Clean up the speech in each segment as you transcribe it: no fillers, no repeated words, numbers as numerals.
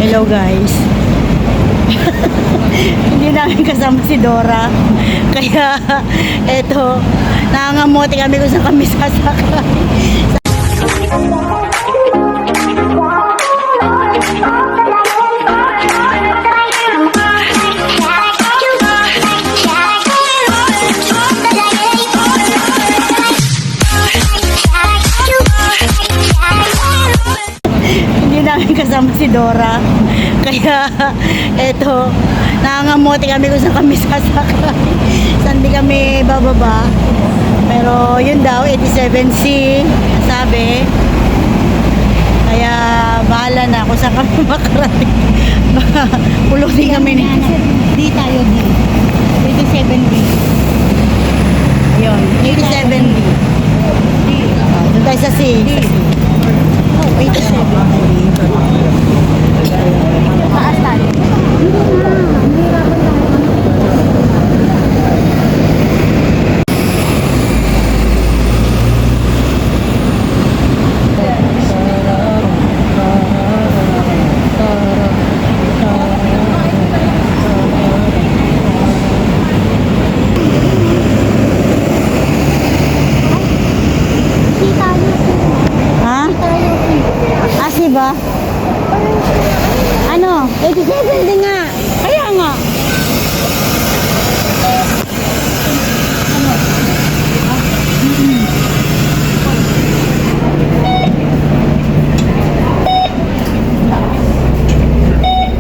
Hello guys. Hindi namin kasama si Dora. Kaya eto, nangangamote kami kung saan kami sasakay. Hindi namin kasama si Dora. Kaya eto, nangangamote kami kung saan kami sasakay. Saan di kami bababa. Pero yun daw, 87C sabi. Kaya bahala na kung saan kami makarating. Pulutin kami ni Di tayo di. 87B. ayun, 87B. Doon tayo sa C. Oh, 87B. Taas tayo. Ha? Asi ba? Ano? 87 din nga. Kaya nga.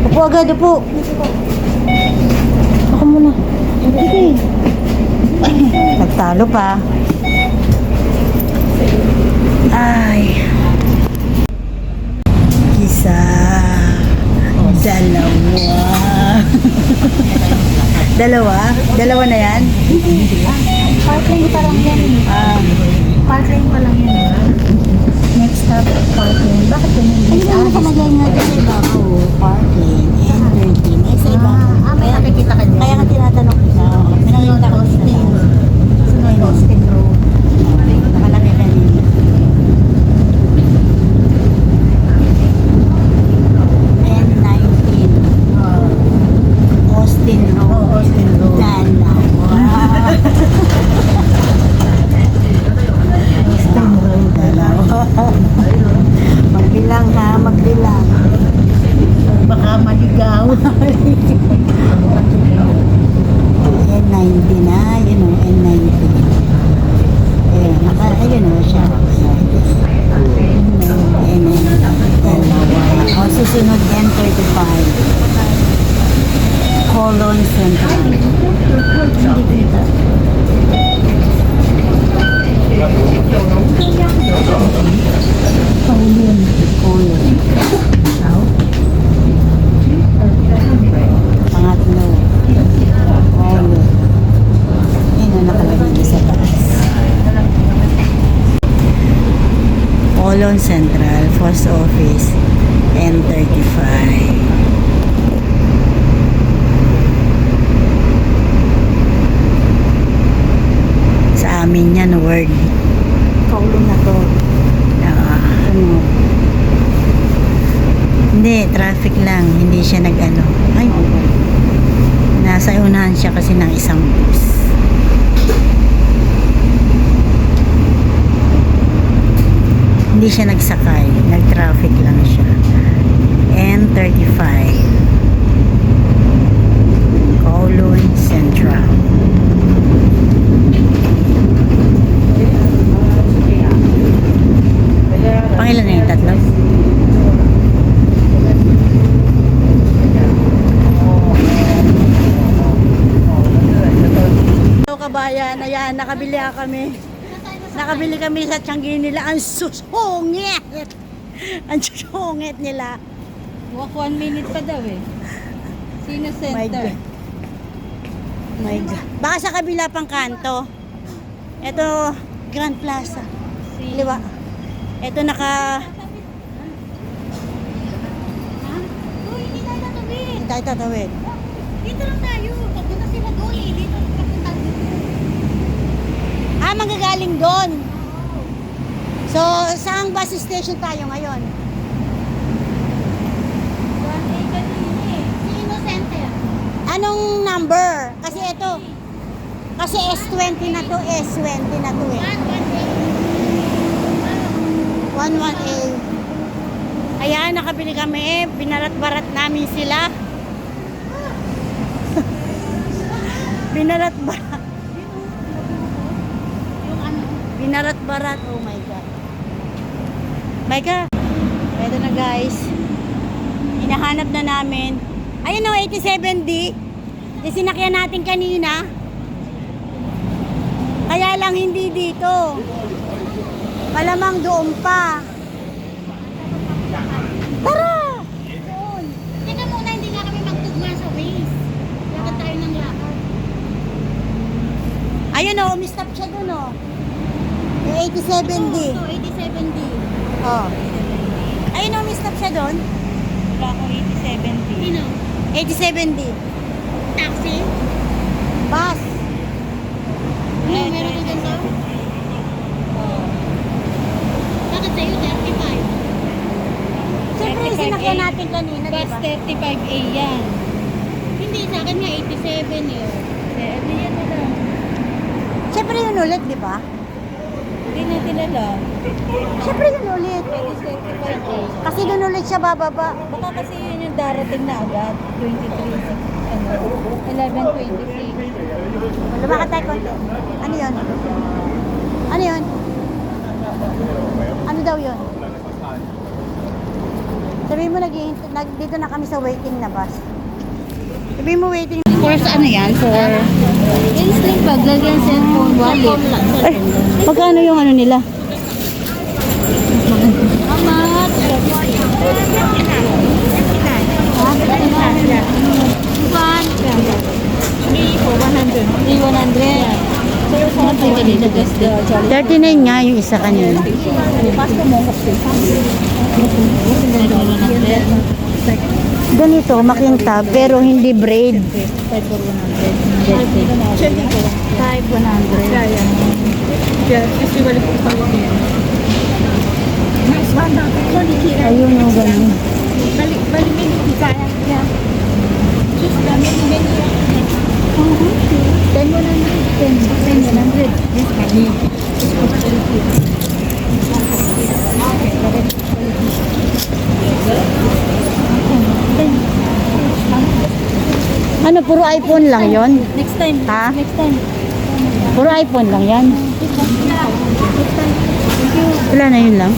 Upo agad, upo. Ako muna. Sige. Nagtalo pa. Ay. Isa. Dalawa. Dalawa? Dalawa na yan? Parkland pa lang yan. Parkland pa lang yan. Next stop, Parkland. Bakit ganyan? Ano ba nakalagay nga doon sa ibabaw? Parkland, N13. May sa ibabaw. May nakikita ka dyan. Kaya nga tinatanong kita. May nakikita ko dito. Sunod, Austin Road. Nakalagay kanina. N19. Austin Road. Austin Road. Dalawa. Austin Road. Dalawa. Magbilang ha, magbilang. Baka maligaw. N19 na, yun o, N19. Ayun o siya. N19. Dalawa. O, susunod N35. Colon Central. Hindi kita. Paulian. Colon. Pangatlo. Colon. Yun o, nakalagay niya sa taas. Colon Central, Post Office, N35. Sa amin yan, word. Paulian na to. Ano? Hindi, traffic lang. Hindi siya nag-ano. Ay, nasa unahan siya kasi ng isang bus. Hindi siya nagsakay. Nag-traffic lang siya. N35. Kowloon Central. Pangilan na yung tatlo? Hello kabayan, ayan, nakabili kami. Nakabili kami sa Tianggi nila. Ang susungit! Ang susungit nila. Walk 1 minute pa daw eh. Sino My center? God. My God. Baka sa kabila pang kanto. Ito, Grand Plaza. Liwa. Ito naka... Uy, hindi tayo tatawid. Hindi tayo tatawid. Dito lang tayo. Pagpunta sila doon eh. Dito papunta dito. Ah, manggagaling doon. So, saan bus station tayo ngayon? 180 number. Kasi ito. Kasi S20 na to. S20 na to eh. 11A. Ayan, nakabili kami. Binarat-barat namin sila. Binarat-barat. Binarat-barat. Oh my God. My God. Ito na guys. Hinahanap na namin. Ayun o, 87D. Yung sinakyan natin kanina. Kaya lang hindi dito. Malamang doon pa. Tara! Tingnan muna, hindi nga kami magtugma sa Waze. Lakad tayo ng lakad. Ayun o, umistop siya doon o. Yung 87D. Ito, 87D. Oh. Ayun o, umistop siya doon. Wala akong 87D. Sino? 87D. Taxi? Bus. Ano, meron ka ganito? Bakit sa'yo, 35? Siyempre yung sinakyan natin kanina, di Bus ba? 35A yan. Hindi, sa akin nga 87 eh. Hindi yan na lang. Siyempre yun ulit, di ba? Hindi natin alam. Siyempre yun ulit. 35A. Kasi doon ulit siya bababa. Baka kasi yun yung darating na agad. 11:26. Lumakad tayo konti. Ano yun? Ano yun? Ano daw yun? Sabihin mo, dito na kami sa waiting na bus. Sabihin mo waiting. Course ano yan? For instant bag, lagyan cellphone, wallet. Ay, magkano yung ano nila? Amat! Hindi, 100. So, saan tayo kanina? Just the Jolly. 39 nga yung isa kanina. Pasto mo ko sa Ganito, makintab, pero hindi braid. 5,100. 5,100. Ayun o, ganun. Ano, puro iPhone lang yon? Next time. Ha? Next time. Puro iPhone lang yan? Wala na yun lang?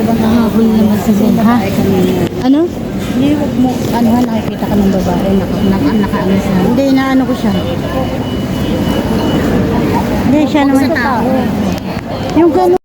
Nakahabol naman sa bed, ha? Ano? Hindi, wag mo, ano ha, nakikita ka ng babae, nakaano sa... Hindi, inaano ko siya. Hindi, siya naman. Yung gano'n.